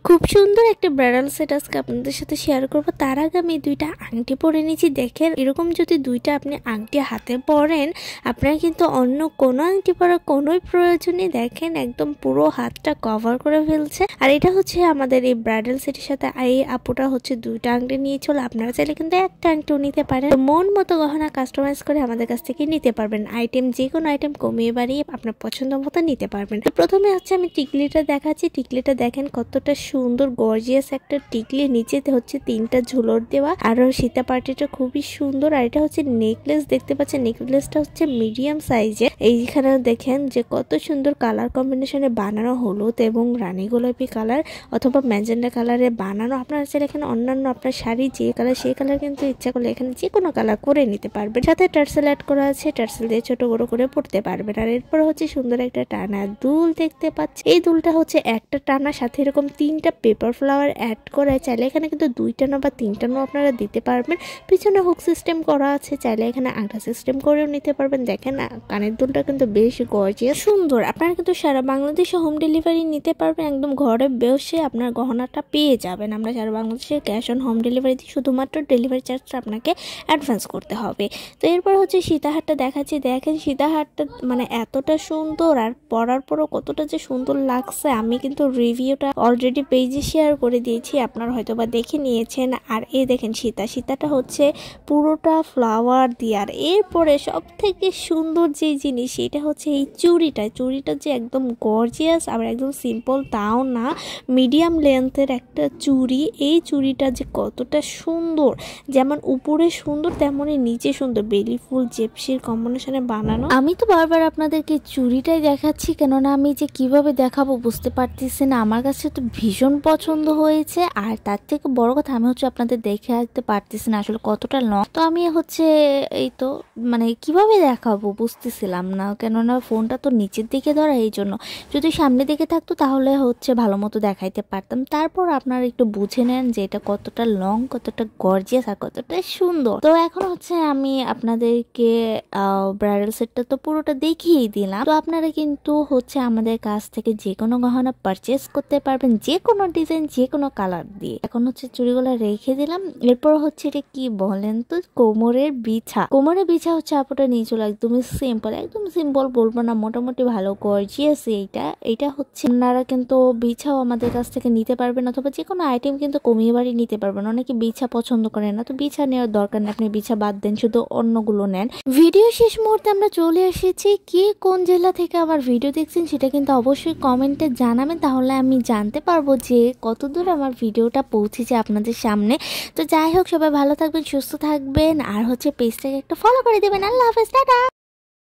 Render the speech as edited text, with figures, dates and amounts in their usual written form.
খুব সুন্দর একটা ব্রাইডাল সেট আজকে আপনাদের সাথে শেয়ার করব। তার আগে আমি দুইটা আংটি পরে নিয়েছি। দেখেন এরকম যদি দুইটা আপনি আংটি হাতে পরেন, আপনার কিন্তু অন্য কোনো আংটি পরার কোনোই প্রয়োজন নেই। দেখেন একদম পুরো হাতটা কভার করে ফেলছে। আর এটা হচ্ছে আমাদের এই ব্রাইডাল সেটের সাথে এই আপুটা হচ্ছে দুইটা আংটি নিয়ে চলো। আপনারা চাইলে কিন্তু একটা আংটিও নিতে পারেন। মন মতো গহনা কাস্টমাইজ করে আমাদের কাছ থেকে নিতে পারবেন। আইটেম যে কোনো আইটেম কমিয়ে বাড়িয়ে আপনার পছন্দ মতো নিতে পারবেন। প্রথমে হচ্ছে আমি টিকলিটা দেখাচ্ছি। টিকলিটা দেখেন কতটা সুন্দর গর্জিয়াস একটা টিকলি, নিচেতে হচ্ছে তিনটা ঝুলর দেওয়া। আর সীতা পাটিটা খুবই সুন্দর। আর এটা হচ্ছে নেকলেস, দেখতে পাচ্ছেন নেকলেসটা হচ্ছে মিডিয়াম সাইজের। এইখানে দেখেন যে কত সুন্দর কালার কম্বিনেশনে বানানো, হলুদ এবং রানী গোলাপি কালার অথবা ম্যাজেন্ডা কালারে বানানো। আপনারা চাইলে এখানে অন্যান্য আপনার শাড়ি যে কালার সেই কালার কিন্তু ইচ্ছা করলে এখানে যে কোনো কালার করে নিতে পারবেন। সাথে টার্সেল অ্যাড করা আছে, টার্সেল দিয়ে ছোট বড় করে পড়তে পারবেন। আর এরপর হচ্ছে সুন্দর একটা টানা দুল দেখতে পাচ্ছি। এই দুলটা হচ্ছে একটা টানা, সাথে এরকম তিনটা পেপার ফ্লাওয়ার অ্যাড করা। চাইলে এখানে কিন্তু দুইটানো বা তিনটানো আপনারা দিতে পারবেন। পিছনে হুক সিস্টেম করা আছে, চাইলে এখানে আংটা সিস্টেম করেও নিতে পারবেন। দেখেন কানের দুলটা কিন্তু বেশ গর্জিয়াস সুন্দর। আপনারা কিন্তু সারা বাংলাদেশে হোম ডেলিভারি নিতে পারবেন। একদম ঘরে বসে আপনার গহনাটা পেয়ে যাবেন। আমরা সারা বাংলাদেশে ক্যাশ অন হোম ডেলিভারি দিই, শুধুমাত্র ডেলিভারি চার্জটা আপনাকে অ্যাডভান্স করতে হবে। তো এরপর হচ্ছে সীতাহারটা দেখাচ্ছি। দেখেন সীতাহারটা মানে এতটা সুন্দর, আর পরার পরও কতটা যে সুন্দর লাগছে। আমি কিন্তু রিভিউটা অলরেডি পেজে শেয়ার করে দিয়েছি, আপনারা হয়তো বা দেখে নিয়েছেন। আর এই দেখেন সীতাটা হচ্ছে পুরোটা ফ্লাওয়ার দিয়ে। আর এরপরে সব থেকে সুন্দর যে জিনিস সেটা হচ্ছে এই চুড়িটা যে একদম গর্জিয়াস, আবার একদম সিম্পল তাও না, মিডিয়াম লেন্থের একটা চুড়ি। এই চুড়িটা যে কতটা সুন্দর, যেমন উপরে সুন্দর তেমনই নিচে সুন্দর, বেলি ফুল জেপসির কম্বিনেশনে বানানো। আমি তো বারবার আপনাদেরকে চুড়িটাই দেখাচ্ছি, কেননা আমি যে কিভাবে দেখাবো বুঝতে পারতেছি না। আমার কাছে তো ভীষণ পছন্দ হয়েছে। আর তার থেকে বড় কথা, আমি হচ্ছে আপনাদের দেখে আসতে পারতেছি না আসলে কতটা লং। তো আমি হচ্ছে এই তো মানে কিভাবে দেখাবো বুঝতেছিলাম না, কেননা ফোনটা তো নিচের দিকে ধরা। এই জন্য যদি সামনের দিকে থাকতো তাহলে হচ্ছে ভালো মতো দেখাইতে পারতাম। তারপর আপনারা একটু বুঝে নেন যে এটা কতটা লং, কতটা গর্জিয়াস আর কতটা সুন্দর। তো এখন হচ্ছে আমি আপনাদেরকে ব্রাইডাল সেটটা তো পুরোটা দেখিয়ে দিলাম। তো আপনারা কিন্তু হচ্ছে আমাদের কাছ থেকে যে কোনো গহনা পারচেস করতে পারবেন, যে কোনো ডিজাইন, যে কোনো কালার দিয়ে। এখন হচ্ছে চুড়িগুলো রেখে দিলাম। এরপর হচ্ছে এটা কি বলেন তো, কোমরের বিছা হচ্ছে আপুটা নিয়ে চলো। একদম সিম্পল বলবো না, মোটামুটি ভালো গর্জিয়াস। এইটা হচ্ছে আপনারা কিন্তু বিছাও আমাদের কাছ থেকে নিতে পারবেন, অথবা যে কোনো আইটেম কিন্তু কমিয়ে বাড়ি নিতে পারবেন। অনেকে বিছা পছন্দ করেন না, তো বিছা নেওয়ার দরকার নেই, আপনি বিছা বাদ দেন, শুধু অন্যগুলো নেন। ভিডিও শেষ মুহূর্তে আমরা চলে এসেছি। কি কোন জেলা থেকে আমার ভিডিও দেখছেন সেটা কিন্তু অবশ্যই কমেন্টে জানাবেন, তাহলে আমি জানতে পারবো যে কতদূর আমার ভিডিওটা পৌঁছেছে আপনাদের সামনে। তো যাই হোক, সবাই ভালো থাকবেন, সুস্থ থাকবেন, আর হচ্ছে পেজটাকে একটা ফলো করে দেবেন। আল্লাহ হাফেজ, টাটা।